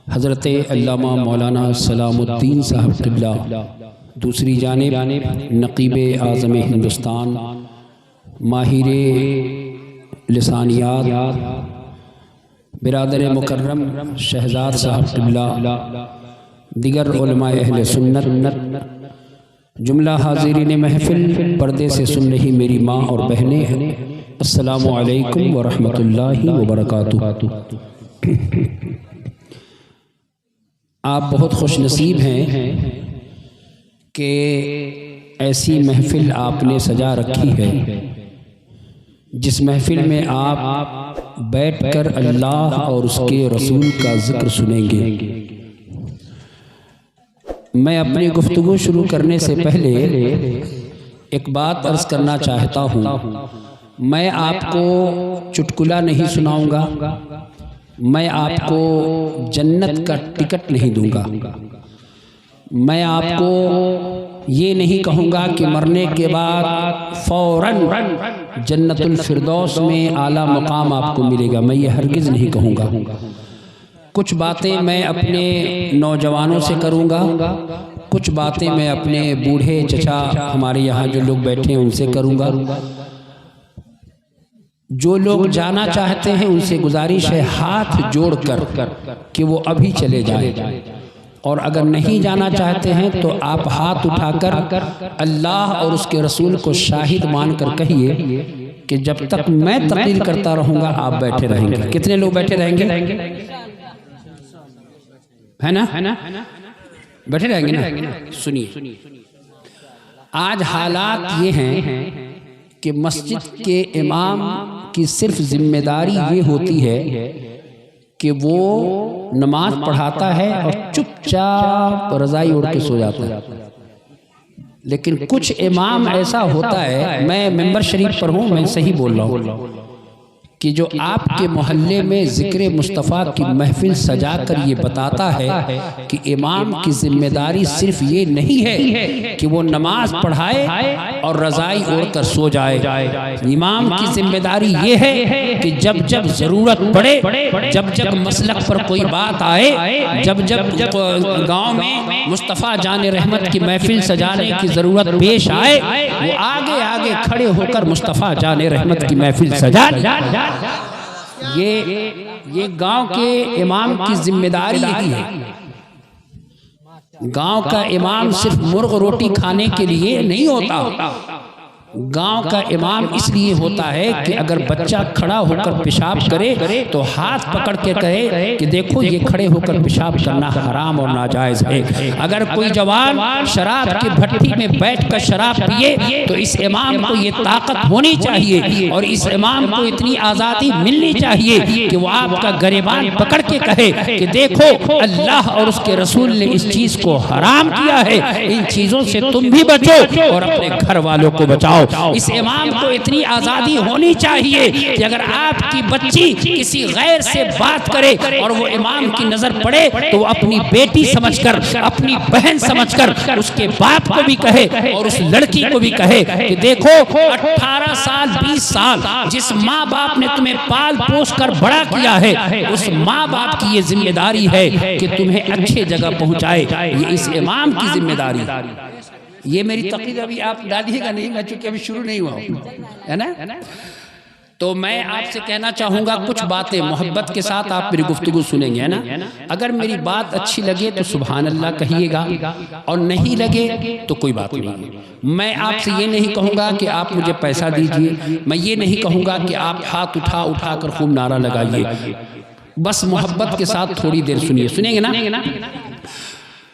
حضرت علامہ مولانا سلام الدین صاحب قبلہ، دوسری جانب نقیب اعظم ہندوستان، ماہر لسانیات برادر مکرم شہزاد صاحب قبلہ، دیگر علماء اہل سنت، جملہ حاضرین محفل، پردے سے سن رہی میری ماں اور بہنیں، السلام علیکم ورحمۃ اللہ وبرکاتہ۔ آپ بہت خوش نصیب ہیں کہ ایسی محفل آپ نے سجا رکھی ہے جس محفل میں آپ بیٹھ کر اللہ اور اس کے رسول کا ذکر سنیں گے۔ میں اپنی گفتگو شروع کرنے سے پہلے ایک بات عرض کرنا چاہتا ہوں۔ میں آپ کو چٹکلا نہیں سناؤں گا، میں آپ کو جنت کا ٹکٹ نہیں دوں گا، میں آپ کو یہ نہیں کہوں گا کہ مرنے کے بعد فوراً جنت الفردوس میں اعلیٰ مقام آپ کو ملے گا، میں یہ ہرگز نہیں کہوں گا۔ کچھ باتیں میں اپنے نوجوانوں سے کروں گا، کچھ باتیں میں اپنے بوڑھے چچا ہمارے یہاں جو لوگ بیٹھے ہیں ان سے کروں گا۔ جو لوگ جانا چاہتے ہیں ان سے گزارش ہے ہاتھ جوڑ کر کہ وہ ابھی چلے جائیں، اور اگر نہیں جانا چاہتے ہیں تو آپ ہاتھ اٹھا کر اللہ اور اس کے رسول کو شاہد مان کر کہیے کہ جب تک میں تقریر کرتا رہوں گا آپ بیٹھے رہیں گے۔ کتنے لوگ بیٹھے رہیں گے؟ ہے نا؟ بیٹھے رہیں گے نا؟ سنیے، آج حالات یہ ہیں کہ مسجد کے امام کی صرف ذمہ داری یہ ہوتی ہے کہ وہ نماز پڑھاتا ہے اور چپ چاپ رضائی اوڑھ کے سو جاتا ہے، لیکن کچھ امام ایسا ہوتا ہے، میں ممبر شریف پر ہوں، میں صحیح بول رہا ہوں، کہ جو آپ کے محلے میں ذکر مصطفیٰ کی محفل سجا کر یہ بتاتا ہے کہ امام کی ذمہ داری صرف یہ نہیں ہے کہ وہ نماز پڑھائے اور رضائی اوڑھ کر سو جائے۔ امام کی ذمہ داری یہ ہے کہ جب جب ضرورت پڑے، جب جب مسلک پر کوئی بات آئے، جب جب گاؤں میں مصطفیٰ جان رحمت کی محفل سجانے کی ضرورت پیش آئے، وہ آگے آگے کھڑے ہو کر مصطفیٰ جان رحمت کی محفل سجائے۔ یہ گاؤں کے امام کی ذمہ داری یہی ہے۔ گاؤں کا امام صرف مرغ روٹی کھانے کے لیے نہیں ہوتا، گاؤں کا امام اس لیے ہوتا ہے کہ اگر بچہ کھڑا ہو کر پیشاب کرے تو ہاتھ پکڑ کے کہے کہ دیکھو یہ کھڑے ہو کر پیشاب کرنا حرام اور ناجائز ہے۔ اگر کوئی جوان شراب کی بھٹی میں بیٹھ کر شراب پیے تو اس امام کو یہ طاقت ہونی چاہیے اور اس امام کو اتنی آزادی ملنی چاہیے کہ وہ آپ کا گریبان پکڑ کے کہے کہ دیکھو اللہ اور اس کے رسول نے اس چیز کو حرام کیا ہے، ان چیزوں سے تم بھی بچو اور اپنے گھر والوں کو بچاؤ۔ اس امام کو اتنی آزادی ہونی چاہیے کہ اگر آپ کی بچی کسی غیر سے بات کرے اور وہ امام کی نظر پڑے تو وہ اپنی بیٹی سمجھ کر، اپنی بہن سمجھ کر اس کے باپ کو بھی کہے اور اس لڑکی کو بھی کہے کہ دیکھو 18 سال 20 سال جس ماں باپ نے تمہیں پال پوس کر بڑا کیا ہے، اس ماں باپ کی یہ ذمہ داری ہے کہ تمہیں اچھے جگہ پہنچائے۔ یہ اس امام کی ذمہ داری ہے۔ یہ میری تقریر ابھی آپ ڈالیے گا نہیں، میں چونکہ ابھی شروع نہیں ہوا ہے نا، تو میں آپ سے کہنا چاہوں گا کچھ باتیں محبت کے ساتھ آپ میری گفتگو سنیں گے، ہے نا؟ اگر میری بات اچھی لگے تو سبحان اللہ کہیے گا، اور نہیں لگے تو کوئی بات نہیں۔ میں آپ سے یہ نہیں کہوں گا کہ آپ مجھے پیسہ دیجئے، میں یہ نہیں کہوں گا کہ آپ ہاتھ اٹھا کر خوب نعرہ لگائیے، بس محبت کے ساتھ تھوڑی دیر سنیے، سنیں گے نا؟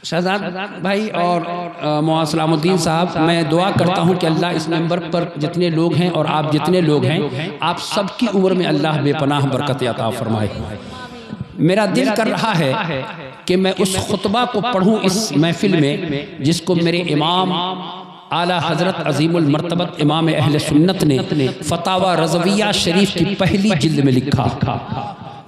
شہزاد بھائی اور مولانا سلام الدین صاحب، میں دعا کرتا ہوں کہ اللہ اس ممبر پر جتنے لوگ ہیں اور آپ جتنے لوگ ہیں، آپ سب کی عمر میں اللہ بے پناہ برکت عطا فرمائے۔ میرا دل کر رہا ہے کہ میں اس خطبہ کو پڑھوں اس محفل میں جس کو میرے امام اعلیٰ حضرت عظیم المرتبت امام اہل سنت نے فتاوی رضویہ شریف کی پہلی جلد میں لکھا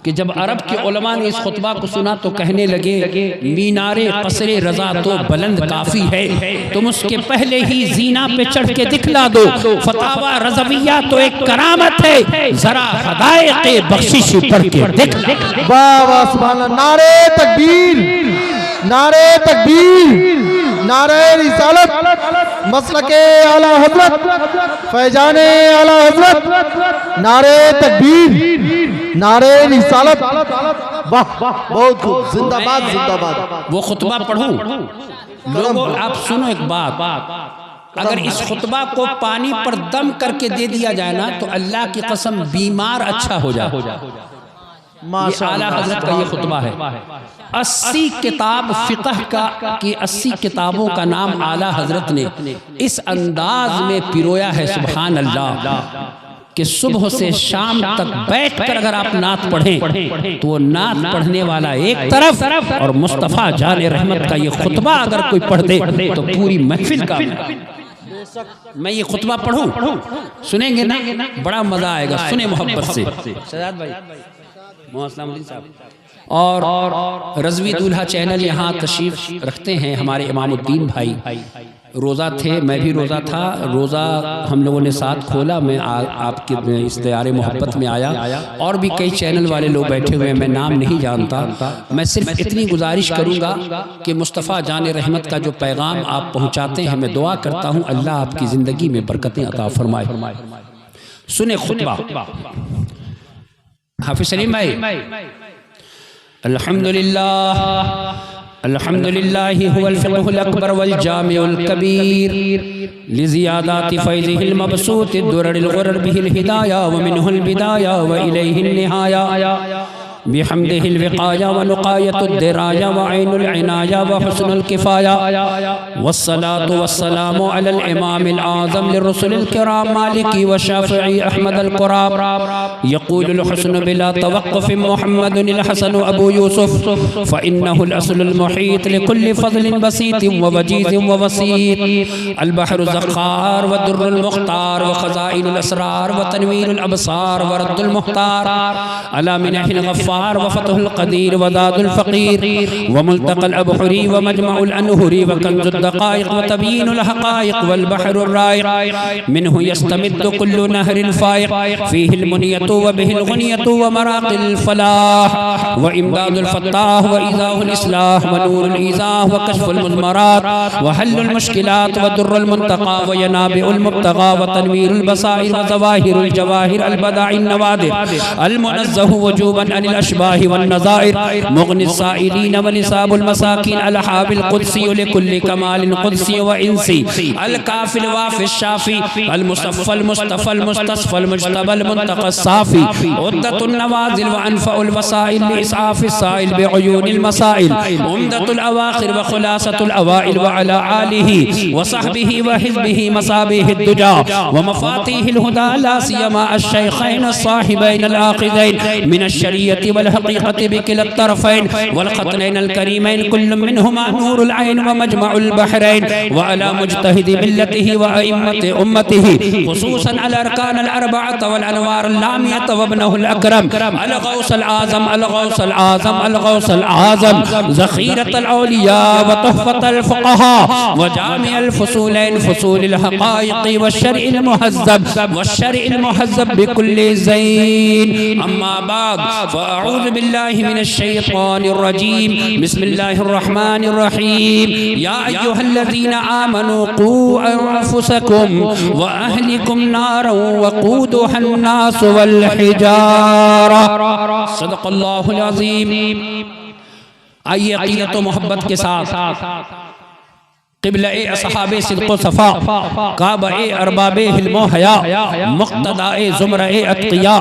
کہ جب عرب کے علماء نے اس خطبہ کو سنا تو کہنے لگے مینار قصر رضا تو بلند کافی ہے، تم اس کے پہلے ہی زینہ پہ چڑھ کے دکھلا دو، فتاوی رضویہ تو ایک کرامت ہے، ذرا حدائق بخشش پڑھ کے دکھلا۔ واہ واہ سبحان اللہ، نعرہ تکبیر، نعرہ تکبیر، نعرہ رسالت، مسلک اعلی حضرت، فیضان اعلی حضرت، نعرہ تکبیر، نعرہ رسالت، واہ بہت خوب، زندہ باد زندہ باد۔ وہ خطبہ پڑھوں لوگوں، آپ سنو ایک بات، اگر اس خطبہ کو پانی پر دم کر کے دے دیا جائے نا تو اللہ کی قسم بیمار اچھا ہو جائے۔ یہ اعلیٰ حضرت کا یہ خطبہ ہے، 80 کتاب فقہ کا کی 80 کتابوں کا نام اعلیٰ حضرت نے اس انداز میں پیرویا ہے، سبحان اللہ، کہ صبح سے شام تک بیٹھ کر اگر آپ نعت پڑھیں تو وہ نعت پڑھنے والا ایک طرف اور مصطفیٰ جان رحمت کا یہ خطبہ اگر کوئی پڑھ دے تو پوری محفل کا۔ میں یہ خطبہ پڑھوں، سنیں گے نا بڑا مزہ آئے گا، سنیں محبت سے۔ شہزاد بھائی، السلام علیکم صاحب، اور رضوی دولہا چینل یہاں تشریف رکھتے ہیں ہمارے امام الدین بھائی، روزہ تھے، میں بھی روزہ تھا، روزہ ہم لوگوں نے ساتھ کھولا، میں آپ کے اس دیار محبت میں آیا، اور بھی کئی چینل والے لوگ بیٹھے ہوئے ہیں، میں نام نہیں جانتا، میں صرف اتنی گزارش کروں گا کہ مصطفیٰ جان رحمت کا جو پیغام آپ پہنچاتے ہیں، میں دعا کرتا ہوں اللہ آپ کی زندگی میں برکتیں عطا فرمائے۔ سنیں خطبہ حافظ سلیم بھائی۔ الحمدللہ الحمدللہ هو الفقه الأكبر والجامع الكبير لزيادات فيضه المبسوط الدرر الغرر به الهداية ومنه البداية وإليه النهاية بحمده الوقاية ونقاية الدراية وعين العناية وحسن الكفاية والصلاة والسلام على الإمام الأعظم للرسل الكرام مالكي وشافعي أحمد القرام يقول الحسن بلا توقف محمد الحسن أبو يوسف فإنه الأصل المحيط لكل فضل بسيط ووجيز ووسيط البحر الزخار والدر المختار وخزائن الأسرار وتنوير الأبصار ورد المختار على منح الغفار وفتح القدير وذات الفقير وملتقى الأبحري ومجمع الأنهري وكنز الدقائق وتبيين الحقائق والبحر الرائق منه يستمد كل نهر فائق فيه المنية وبه الغنية ومراق الفلاح وإمداد الفتاح وإيذاء الإصلاح ونور الإيذاء وكشف المضمرات وحل المشكلات ودر المنتقى وينابئ المبتغى وتنوير البصائر وظواهر الجواهر البدع النوادر المنزه وجوبا عن الأشباه والنظائر مغني السائلين ونساب المساكين الحاب القدسي لكل كمال قدسي وإنسي الكافي الوافي الشافي المصفى المصطفى المستصفى المجتبى المنتقى الصافي عدة النوازل وأنفأ الوسائل لإسعاف السائل بعيون المسائل عمدة الأواخر وخلاصة الأوائل وعلى آله وصحبه وحزبه مصابيه الدجا ومفاتيح الهدى لا سيما الشيخين الصاحبين الآخذين من الشريعة والحقيقة بكلا الطرفين والقطنين الكريمين كل منهما نور العين ومجمع البحرين وعلى مجتهد ملته وأئمة أمته خصوصا على أركان الأربعة والأنوار اللامية وابنه الأكرم الغوث العظم الغوث العظم الغوث العظم ذخيرة الأولياء وتحفة الفقهاء وجامع الفصولين فصول الحقائق والشرع المهذب والشرع المهذب بكل زين أما بعد فأعوذ بالله من الشيطان الرجيم بسم الله الرحمن الرحيم يا أيها الذين آمنوا قوا أنفسكم وأهلكم نارا وقودها الناس والحجارة صدق الله العظيم۔ آئیے عقیدت و محبت کے ساتھ قبلہ اصحاب صدق و صفا کعبہ ارباب حلم و حیا مقتداء زمرہ اتقیا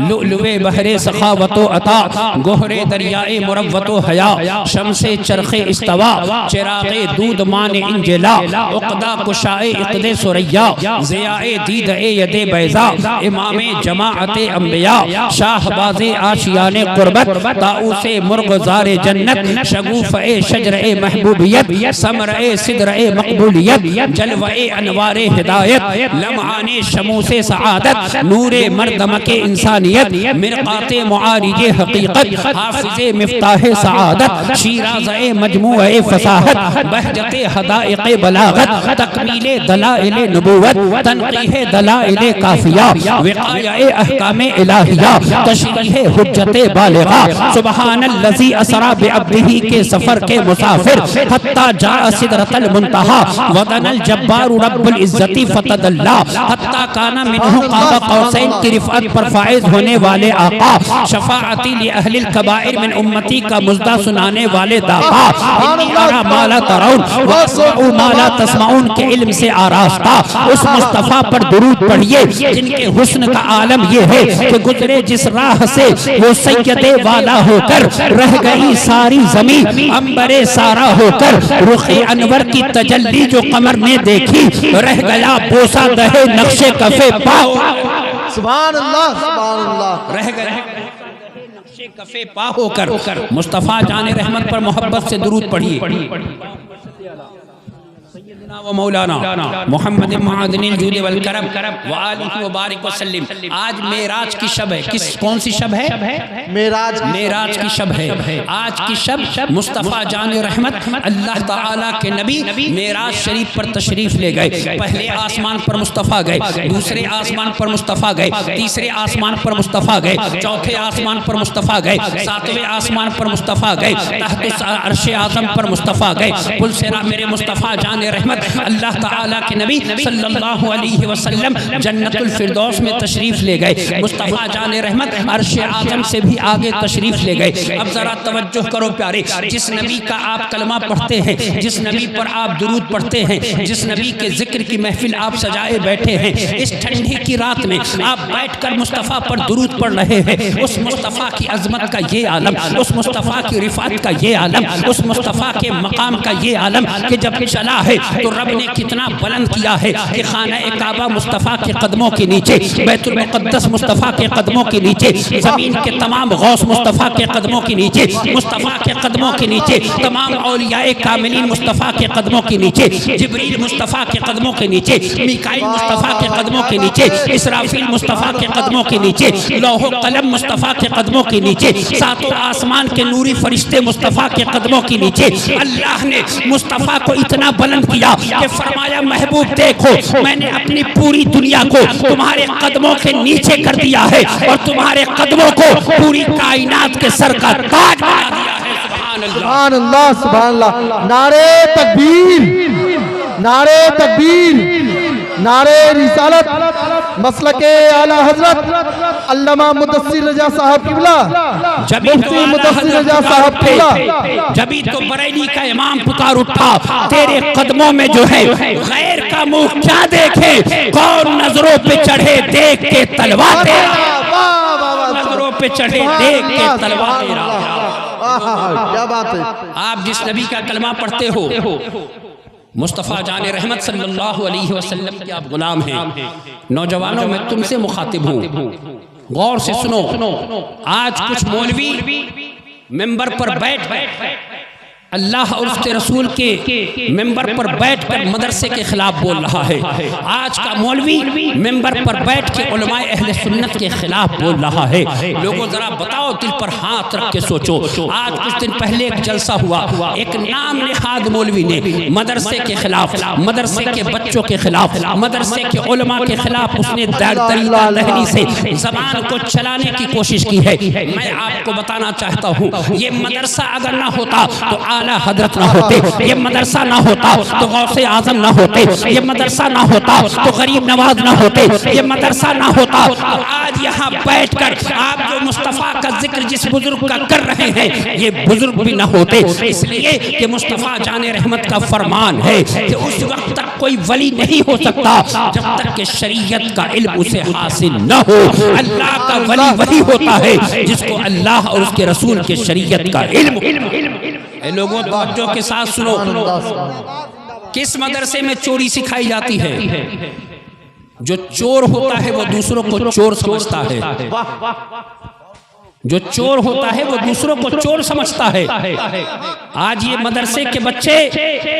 لؤلؤ بحر سخاوت و عطا گہر دریائے مروت و حیا شمس چرخ استوا چراغ دود مان انجلا عقدہ کشائے عقد سریا ضیاء دید ید بیضا امام جماعت انبیاء شاہ باز آشیان قربت طاؤس مرغ زار جنت شگوف شجر محبوبیت ثمرہ صدق سدرے مقبولیت، جلوہ انوار ہدایت، لمعان شموس سعادت، نور مردمک انسانیت، مرقات معارج حقیقت، حافظ مفتاح سعادت، شیرازہ مجموع فصاحت، بہجت حدائق بلاغت، تکمیل دلائل نبوت، تنقیح دلائل کافیہ، وقایہ احکام الہیہ، تشریح حجت بالغہ، سبحان الذی اسری بعبدہ کے سفر کے مسافر، حتی جاء سدرۃ المنتہی ودنا الجبار رب العزت فتدلی، حتی کان منہ قاب قوسین کی رفعت پر فائز ہونے والے آقا، شفاعتی لأہل الکبائر من امتی کا مزدہ سنانے والے داقا، انی ارا ما لا ترون واسمعوا ما لا تسمعون کے علم سے آراستہ اس مصطفیٰ پر درود پڑھیے جن کے حسن کا عالم یہ ہے کہ گزرے جس راہ سے وہ سید والا ہو کر رہ گئی ساری زمین امبر سارا ہو کر، رخ انور کی تجلی جو قمر نے دیکھی رہ گیا بوسہ دہے نقش کف پاؤ، سبحان اللہ سبحان اللہ، رہ گیا نقش کف پا ہو کر۔ مصطفیٰ جان رحمت پر محبت سے درود پڑھیے۔ سیدنا و مولانا محمد معدن الجود والکرم وآلہ وبارک وسلم۔ آج معراج کی شب ہے، کون سی شب ہے؟ معراج کی شب ہے۔ آج کی شب مصطفیٰ جان رحمت اللہ تعالیٰ کے نبی معراج شریف پر تشریف لے گئے۔ پہلے آسمان پر مصطفیٰ گئے، دوسرے آسمان پر مصطفیٰ گئے، تیسرے آسمان پر مصطفیٰ گئے، چوتھے آسمان پر مصطفیٰ گئے، ساتویں آسمان پر مصطفیٰ گئے، تحت عرش اعظم پر مصطفیٰ گئے۔ کل سرا میرے مصطفیٰ جان رحمت اللہ تعالیٰ کے نبی صلی اللہ علیہ وسلم جنت الفردوس میں تشریف لے گئے۔ مصطفیٰ جان رحمت عرش اعظم سے بھی آگے تشریف لے گئے۔ اب ذرا توجہ کرو پیارے، جس نبی کا آپ کلمہ پڑھتے ہیں، جس نبی پر آپ درود پڑھتے ہیں، جس نبی کے ذکر کی محفل آپ سجائے بیٹھے ہیں، اس ٹھنڈی کی رات میں آپ بیٹھ کر مصطفیٰ پر درود پڑھ رہے ہیں، اس مصطفیٰ کی عظمت کا یہ عالم، اس مصطفیٰ کی رفعت کا یہ عالم، اس مصطفیٰ کے مقام کا یہ عالم کہ جب چلا ہے تو رب نے کتنا بلند کیا ہے کہ خانہ کعبہ مصطفیٰ کے قدموں کے نیچے، بیت المقدس مصطفیٰ کے قدموں کے نیچے، زمین کے تمام غوث مصطفیٰ کے قدموں کے نیچے، مصطفیٰ کے قدموں کے نیچے، تمام اولیاء کاملین مصطفیٰ کے قدموں کے نیچے، جبریل مصطفیٰ کے قدموں کے نیچے، میکائیل مصطفیٰ کے قدموں کے نیچے، اسرافیل مصطفیٰ کے قدموں کے نیچے، لوح و قلم مصطفیٰ کے قدموں کے نیچے، ساتوں آسمان کے نوری فرشتے مصطفیٰ کے قدموں کے نیچے۔ اللہ نے مصطفیٰ کو اتنا بلند کیا کہ فرمایا محبوب دیکھو میں نے اپنی پوری دنیا کو تمہارے قدموں کے نیچے کر دیا ہے اور تمہارے قدموں کو پوری کائنات کے سر کا تاج بنا دیا ہے۔ سبحان اللہ سبحان اللہ، نعرہ تکبیر، نعرہ تکبیر، نعرہ رسالت، مسلک اعلی حضرت علامہ مدثر رضا صاحب قبلہ، مفتی مدثر رضا صاحب قبلہ۔ جبھی تو بریلی کا امام پکار اٹھا تیرے قدموں میں جو ہے غیر کا منہ کیا دیکھے، کون نظروں پہ چڑھے دیکھ کے تلوار تیرا، نظروں پہ چڑھے دیکھ کے تلوار تیرا۔ کیا بات ہے، آپ جس نبی کا کلمہ پڑھتے ہو مصطفیٰ جان رحمت صلی اللہ علیہ وسلم کے آپ غلام ہیں۔ نوجوانوں میں تم سے مخاطب ہوں، غور سے سنو۔ آج کچھ مولوی ممبر پر بیٹھ اللہ اور اس کے رسول کے ممبر پر بیٹھ کر مدرسے کے خلاف بول رہا ہے۔ آج کا مولوی ممبر پر بیٹھ کے علماء اہل سنت کے خلاف بول رہا ہے۔ لوگوں ذرا بتاؤ، دل پر ہاتھ رکھ کے سوچو۔ آج کچھ دن پہلے ایک جلسہ ہوا، ایک نام نہاد مولوی نے مدرسے کے خلاف، مدرسے کے بچوں کے خلاف، مدرسے کے علماء کے خلاف اس نے دریدہ لہنی سے زبان کو چلانے کی کوشش کی ہے۔ میں آپ کو بتانا چاہتا ہوں، یہ مدرسہ اگر نہ ہوتا تو اعلیٰ حضرت نہ ہوتے، یہ مدرسہ نہ ہوتا تو غوث اعظم نہ ہوتے، یہ مدرسہ نہ ہوتا تو غریب نواز نہ ہوتے، یہ مدرسہ نہ ہوتا تو آج یہاں بیٹھ کر آپ جو مصطفیٰ کا ذکر جس بزرگ کا کر رہے ہیں یہ بزرگ بھی نہ ہوتے۔ اس لیے کہ مصطفیٰ جان رحمت کا فرمان ہے کہ اس وقت تک کوئی ولی نہیں ہو سکتا جب تک کہ شریعت کا علم اسے حاصل نہ ہو۔ اللہ کا ولی وہی ہوتا ہے جس کو اللہ اور اس کے رسول کے شریعت کا علم۔ اے لوگوں توجہ کے ساتھ سنو، کس مدرسے میں چوری سکھائی جاتی ہے؟ جو چور ہوتا ہے وہ دوسروں کو چور سمجھتا ہے۔ جو چور ہوتا ہے وہ دوسروں کو چور سمجھتا ہے۔ آج یہ مدرسے کے بچے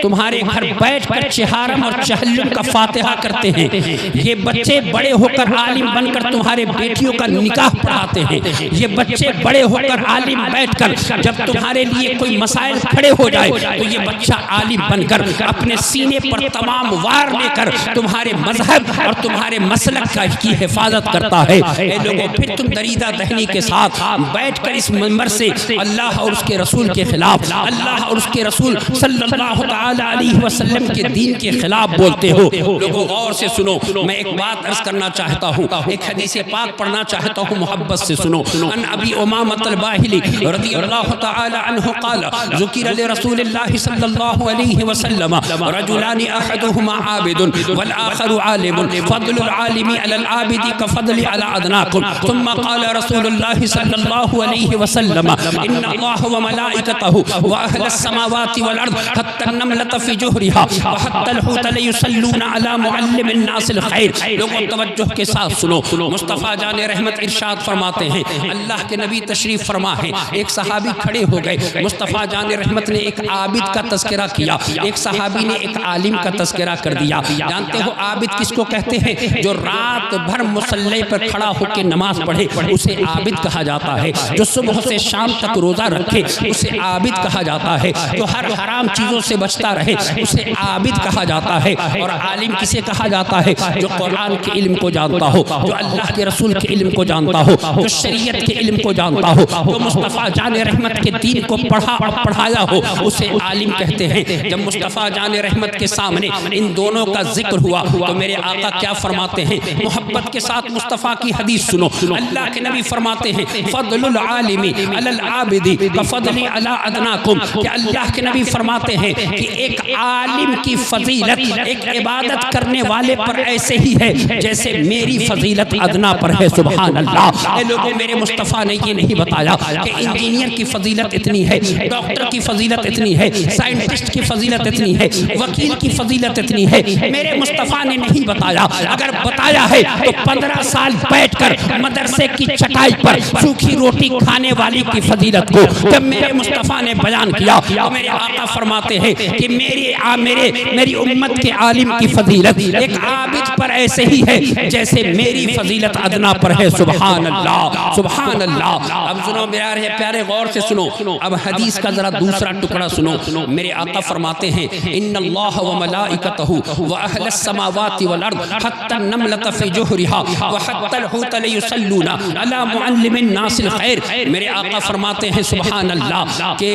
تمہارے گھر بیٹھ کر چہارم اور چہلم کا فاتحہ کرتے ہیں، یہ بچے بڑے ہو کر عالم بن کر تمہارے بیٹیوں کا نکاح پڑھاتے ہیں، یہ بچے بڑے ہو کر عالم بیٹھ کر جب تمہارے لیے کوئی مسائل کھڑے ہو جائے تو یہ بچہ عالم بن کر اپنے سینے پر تمام وار لے کر تمہارے مذہب اور تمہارے مسلک کی حفاظت کرتا ہے۔ اے لوگوں، پھر تم دریدہ دہنی کے ساتھ بیٹھ کر اس منبر سے اللہ اور اس کے رسول کے خلاف، اللہ اور اس کے رسول صلی اللہ تعالی علیہ وسلم کے دین کے خلاف بولتے ہو۔ لوگوں غور سے سنو، میں ایک بات عرض کرنا چاہتا ہوں، ایک حدیث پاک پڑھنا چاہتا ہوں، محبت سے سنو۔ ان ابی امامۃ الباہلی رضی اللہ تعالی عنہ قال ذکر لرسول اللہ صلی اللہ علیہ وسلم رجلان احدهما عابد والآخر عالم فضل العالم على العابد كفضل على ادناكم ثم قال رسول الله صلی اللہ علیہ وسلم ان اللہ وملائکتہ واہل السماوات والارض حتی النملۃ فی جوہرها وحتی الحوت لیصلون علی معلم الناس الخیر۔ لوگوں توجہ کے ساتھ سنو، مصطفیٰ جان رحمت ارشاد فرماتے ہیں، اللہ کے نبی تشریف فرما ہے، ایک صحابی کھڑے ہو گئے، مصطفیٰ جان رحمت نے ایک عابد کا تذکرہ کیا، ایک صحابی نے ایک عالم کا تذکرہ کر دیا۔ جانتے ہو عابد کس کو کہتے ہیں؟ جو رات بھر مصلی پر کھڑا ہو کے نماز پڑھے اسے عابد کہا جاتا ہے، جو صبح سے شام تک روزہ رکھے اسے عابد کہا جاتا ہے، جو ہر حرام چیزوں سے بچتا رہے اسے عابد کہا جاتا ہے۔ اور عالم کسے کہا جاتا ہے؟ جو قرآن کے علم کو جانتا ہو، جو اللہ کے رسول کے علم کو جانتا ہو، جو شریعت کے علم کو جانتا ہو، جو مصطفیٰ جان رحمت کے دین کو پڑھا اور پڑھایا ہو اسے عالم کہتے ہیں۔ جب مصطفیٰ جان رحمت کے سامنے ان دونوں کا ذکر ہوا تو میرے آقا کیا فرماتے ہیں؟ محبت کے ساتھ مصطفیٰ کی حدیث سنو، اللہ کے نبی فرماتے ہیں فضل العالم علی العابد کفضل علی ادناکم، کہ اللہ کے نبی فرماتے ہیں کہ ایک عالم کی فضیلت ایک عبادت کرنے والے پر ایسے ہی ہے جیسے میری فضیلت ادنا پر ہے۔ سبحان اللہ۔ اے لوگوں، میرے مصطفیٰ نے یہ نہیں بتایا کہ انجینئر کی فضیلت اتنی ہے، ڈاکٹر کی فضیلت اتنی ہے، سائنٹسٹ کی فضیلت اتنی ہے، وکیل کی فضیلت اتنی ہے، میرے مصطفیٰ نے نہیں بتایا۔ اگر بتایا ہے تو 15 سال بیٹھ کر مدرسے کی چٹائی پر سوکھی روٹی کھانے والی کی فضیلت کو جب میرے مصطفیٰ نے بیان کیا تو میرے آقا فرماتے ہیں کہ میری امت کے عالم کی فضیلت ایک عابد پر ایسے ہی ہے جیسے میری فضیلت ادنا پر ہے۔ سبحان اللہ، سبحان اللہ۔ اب سنو میرے پیارے، غور سے سنو، اب حدیث کا ذرا دوسرا ٹکڑا سنو۔ میرے آقا فرماتے ہیں ان اللہ وملائکتہ واہل السماوات والارض حتی النملۃ فی جوہرها وحتی الحوت لیصلون علی معلم الناس الخیر۔ میرے آقا فرماتے ہیں سبحان اللہ کہ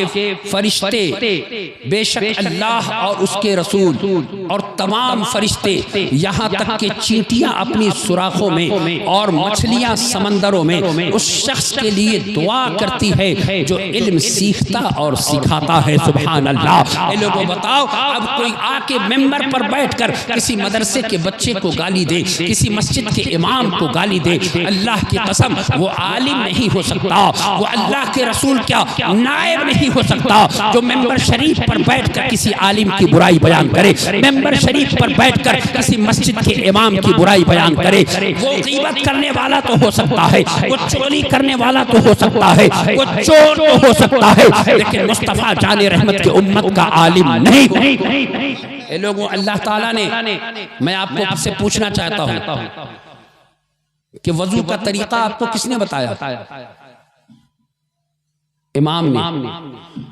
فرشتے، بے شک اللہ اور اس کے رسول اور تمام فرشتے، یہاں تک کہ چینٹیاں اپنی سوراخوں میں اور مچھلیاں سمندروں میں اس شخص کے لیے دعا کرتی ہے جو علم سیکھتا اور سکھاتا ہے۔ سبحان اللہ۔ اے لوگوں بتاؤ، اب کوئی آ کے ممبر پر بیٹھ کر کسی مدرسے کے بچے کو گالی دے، کسی مسجد کے امام کو گالی دے، اللہ کی قسم وہ عالم نہیں ہو سکتا، وہ اللہ کے رسول کیا نائب نہیں ہو سکتا۔ جو ممبر شریف پر بیٹھ کر کسی عالم کی برائی بیان کرے، ممبر شریف پر بیٹھ کر کسی مسجد کے امام کی برائی بیان کرے، وہ غیبت کرنے والا تو ہو سکتا ہے، وہ چوری کرنے والا تو ہو سکتا ہے، وہ چور تو ہو سکتا ہے، لیکن مصطفیٰ جان رحمت کی امت کا عالم نہیں۔ اے لوگوں، اللہ تعالیٰ نے، میں آپ کو سے پوچھنا چاہتا ہوں کہ وضو کا طریقہ آپ کو کس نے بتایا؟ امام نے۔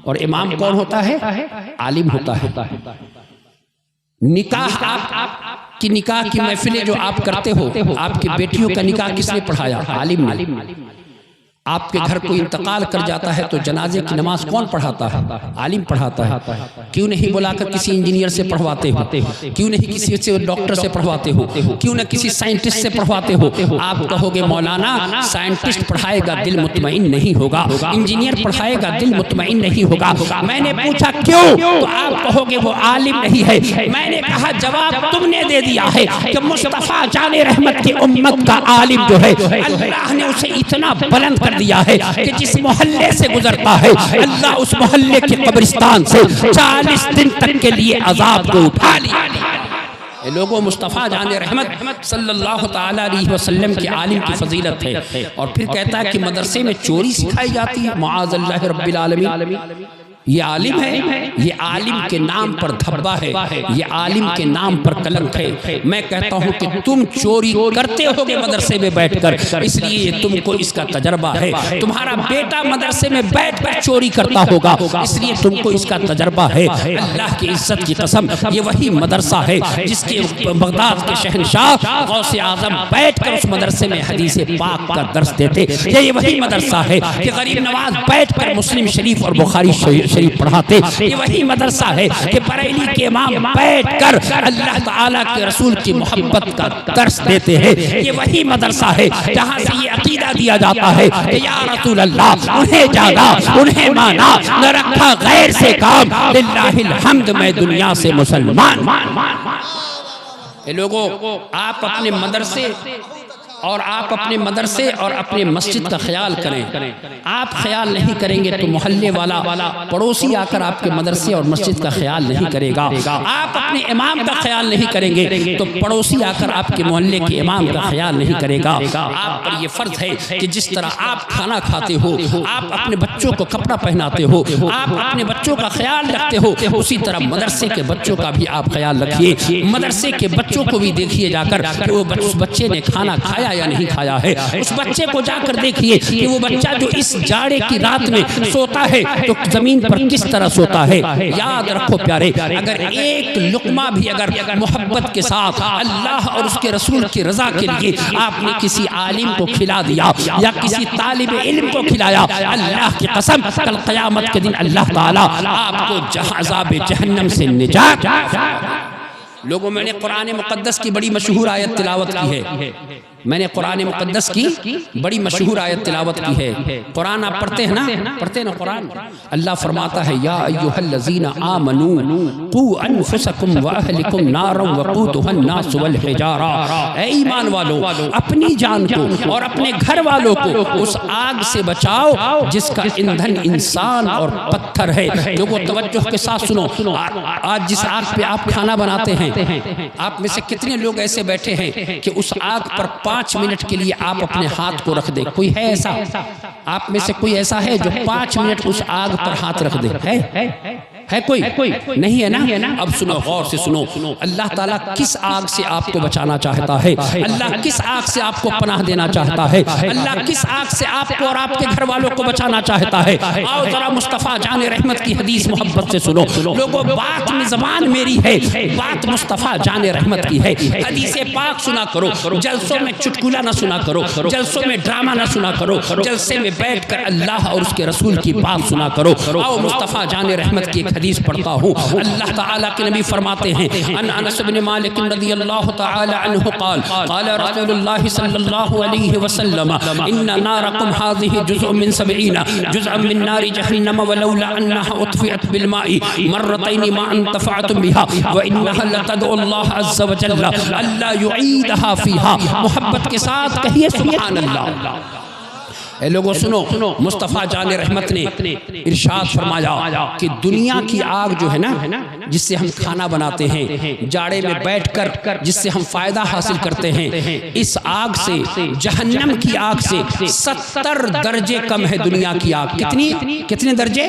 اور امام کون ہوتا ہے؟ عالم ہوتا ہے۔ نکاح، آپ کی نکاح کی محفلیں جو آپ کرتے ہو، آپ کی بیٹیوں کا نکاح کس نے پڑھایا؟ عالم نے۔ آپ کے گھر کوئی انتقال کر جاتا ہے تو جنازے کی نماز کون پڑھاتا ہے؟ عالم پڑھاتا ہے۔ کیوں نہیں بلا کر کسی انجینئر سے پڑھواتے ہو؟ کیوں نہیں کسی سے ڈاکٹر سے پڑھواتے ہو؟ کیوں نہ کسی سائنٹسٹ سے پڑھواتے ہو؟ آپ کہو گے مولانا سائنٹسٹ پڑھائے گا دل مطمئن نہیں ہوگا، انجینئر پڑھائے گا دل مطمئن نہیں ہوگا۔ میں نے پوچھا کیوں؟ تو آپ کہو گے وہ عالم نہیں ہے۔ میں نے کہا جواب تم نے دے دیا ہے کہ مصطفیٰ جان رحمت کی امت کا عالم جو ہے اللہ نے اسے اتنا بلند کر دیا ہے کہ جس محلے سے گزرتا ہے اللہ اس محلے کے قبرستان سے 40 دن تک کے لیے عذاب کو اٹھا لیا۔ لوگوں مصطفیٰ جان رحمت صلی اللہ تعالیٰ علیہ وسلم کے عالم کی فضیلت ہے، اور پھر کہتا ہے کہ مدرسے میں چوری سکھائی جاتی ہے، معاذ اللہ رب العالمین۔ یہ عالم ہے، یہ عالم کے نام پر دھبا ہے، یہ عالم کے نام پر کلنک ہے۔ میں کہتا ہوں کہ تم چوری کرتے ہوگے مدرسے میں بیٹھ کر، اس لیے تم کو اس کا تجربہ ہے۔ تمہارا بیٹا مدرسے میں بیٹھ کر چوری کرتا ہوگا، اس لیے تم کو اس کا تجربہ ہے۔ اللہ کی عزت کی قسم، یہ وہی مدرسہ ہے جس کے بغداد کے شہنشاہ غوث اعظم بیٹھ کر اس مدرسے میں حدیث پاک کا درس دیتے۔ یہ وہی مدرسہ ہے کہ غریب نواز بیٹھ کر مسلم شریف اور بخاری شریف پڑھاتے۔ یہ وہی مدرسہ ہے کہ بریلی کے امام بیٹھ کر اللہ تعالیٰ کے رسول کی محبت کا درس دیتے ہیں۔ یہ وہی مدرسہ ہے جہاں سے یہ عقیدہ دیا جاتا ہے کہ یا رسول اللہ انہیں جانا، انہیں مانا، نہ رکھا غیر سے کام، للہ الحمد میں دنیا سے مسلمان۔ اے لوگوں، آپ اپنے مدرسے اور اپنے مسجد کا خیال کریں۔ آپ خیال نہیں کریں گے تو محلے والا پڑوسی آ کر آپ کے مدرسے اور مسجد کا خیال نہیں کرے گا۔ آپ اپنے امام کا خیال نہیں کریں گے تو پڑوسی آ کر آپ کے محلے کے امام کا خیال نہیں کرے گا۔ آپ پر یہ فرض ہے کہ جس طرح آپ کھانا کھاتے ہو، آپ اپنے بچوں کو کپڑا پہناتے ہو، آپ اپنے بچوں کا خیال رکھتے ہو، اسی طرح مدرسے کے بچوں کا بھی آپ خیال رکھیے۔ مدرسے کے بچوں کو بھی دیکھیے جا کر کہ وہ بچے نے کھانا کھایا یا نہیں کھایا ہے۔ اس بچے کو جا کر دیکھیے کہ وہ بچہ جو اس جاڑے کی رات میں سوتا ہے تو زمین پر کس طرح سوتا ہے۔ یاد رکھو پیارے، اگر ایک لقمہ بھی اگر محبت کے ساتھ اللہ اور اس کے رسول کی رضا کے لیے آپ نے کسی عالم کو کھلا دیا یا کسی طالب علم کو کھلایا، اللہ کی قسم کل قیامت کے دن اللہ تعالیٰ آپ کو عذاب جہنم سے نجات۔ لوگوں، میں نے قرآن مقدس کی بڑی مشہور آیت تلاوت کی ہے، میں نے قرآن مقدس کی بڑی مشہور آیت تلاوت کی ہے۔ قرآن آپ پڑھتے ہیں نا قرآن؟ اللہ فرماتا ہے یا ایھا الذین آمنوا قوا انفسکم واہلکم نارا وقودھا الناس والحجارہ، اے ایمان والو اپنی جان کو اور اپنے گھر والوں کو اس آگ سے بچاؤ جس کا ایندھن انسان اور پتھر ہے۔ لوگوں توجہ کے ساتھ سنو، آج جس آگ پہ آپ کھانا بناتے ہیں، آپ میں سے کتنے لوگ ایسے بیٹھے ہیں کہ اس آگ پر 5 منٹ کے لیے آپ اپنے ہاتھ کو رکھ دیں؟ کوئی ہے ایسا؟ آپ میں سے کوئی ایسا ہے جو 5 منٹ اس آگ پر ہاتھ رکھ دے؟ ہے کوئی؟ نہیں ہے نا؟ اب سنو، غور سے سنو، اللہ تعالیٰ کس آگ سے آپ کو بچانا چاہتا ہے؟ اللہ کس آگ سے آپ کو پناہ دینا چاہتا ہے؟ اللہ کس آگ سے آپ کو اور آپ کے گھر والوں کو بچانا چاہتا ہے؟ آؤ ذرا مصطفیٰ جان رحمت کی حدیث محبت سے سنو۔ لوگوں، بات میں زبان میری ہے، بات مصطفیٰ جان رحمت کی ہے۔ حدیث پاک سنا کرو، جلسوں میں چٹکلا نہ سنا کرو، جلسوں میں ڈرامہ نہ سنا کرو، جلسے میں بیٹھ کر اللہ اور اس کے رسول کی بات سنا کرو۔ آؤ مصطفیٰ جان رحمت کی حدیث پڑھتا ہوں۔ اللہ تعالیٰ کے نبی فرماتے ہیں، ان انس بن مالک رضی اللہ تعالی عنہ قال قال رسول اللہ صلی اللہ علیہ وسلم ان نارکم هذه جزء من 70 جزءا من نار جہنم ولولا انها اطفئت بالماء مرتين ما انتفعتم بها وانها لتدعو الله عز وجل الا يعيدها فيها۔ محبت کے ساتھ کہیے سبحان اللہ۔ اے لوگوں سنو، مصطفیٰ جان رحمت نے ارشاد فرمایا کہ دنیا کی آگ جو ہے نا، جس سے ہم کھانا بناتے ہیں، جاڑے میں بیٹھ کر جس سے ہم فائدہ حاصل کرتے ہیں، اس آگ سے، جہنم کی آگ سے 70 درجے کم ہے دنیا کی آگ۔ کتنے درجے؟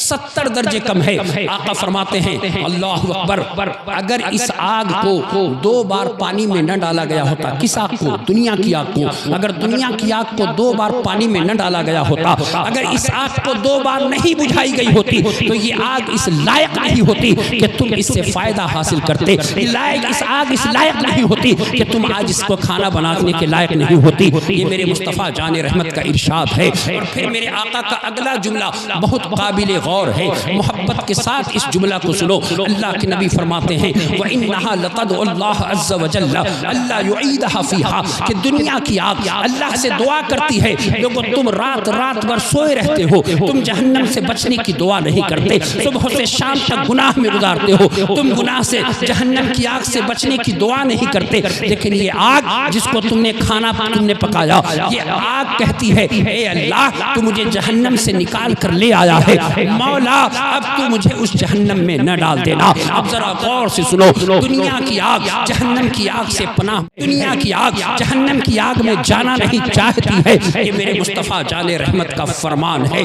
70 درجے کم ہے۔ آقا فرماتے ہیں اللہ اکبر، اگر اس آگ کو 2 بار پانی میں نہ ڈالا گیا ہوتا، کس آگ کو؟ دنیا کی آگ کو۔ اگر دنیا کی آگ کو 2 بار پانی میں نہ ڈالا گیا ہوتا، اگر اس آگ کو 2 بار نہیں بجھائی گئی ہوتی تو یہ آگ اس لائق نہیں ہوتی کہ تم اس سے فائدہ حاصل کرتے۔ اس آگ اس لائق نہیں ہوتی کہ تم آج اس کو کھانا بنانے کے لائق نہیں ہوتی۔ یہ میرے مصطفیٰ جان رحمت کا ارشاد ہے۔ اور پھر میرے آقا کا اگلا جملہ بہت قابل غور ہے، محبت کے ساتھ اس جملہ کو سنو۔ اللہ کے نبی فرماتے ہیں وَإِنَّهَا لَتَدْعُ اللَّهَ عَزَّ وَجَلَّ أَلَّا يُعِيدَهَا فِيهَا، کہ دنیا کی آگ اللہ سے دعا کرتی ہے، لوگوں تم رات بھر سوئے رہتے ہو، تم جہنم سے بچنے کی دعا نہیں کرتے، صبح سے شام تک گناہ گناہ میں گزارتے ہو، تم گناہ سے جہنم کی آگ سے بچنے کی دعا نہیں کرتے، لیکن یہ آگ جس کو تم نے کھانا تم نے پکایا، یہ آگ کہتی ہے اے اللہ تو مجھے جہنم سے نکال کر لے آیا ہے، مولا اب تو مجھے اس جہنم میں نہ ڈال دینا۔ اب ذرا غور سے سنو، دنیا کی آگ جہنم کی آگ سے پناہ، دنیا کی آگ جہنم کی آگ میں جانا نہیں چاہتی ہے، یہ میرے مصطفیٰ جان رحمت کا فرمان ہے۔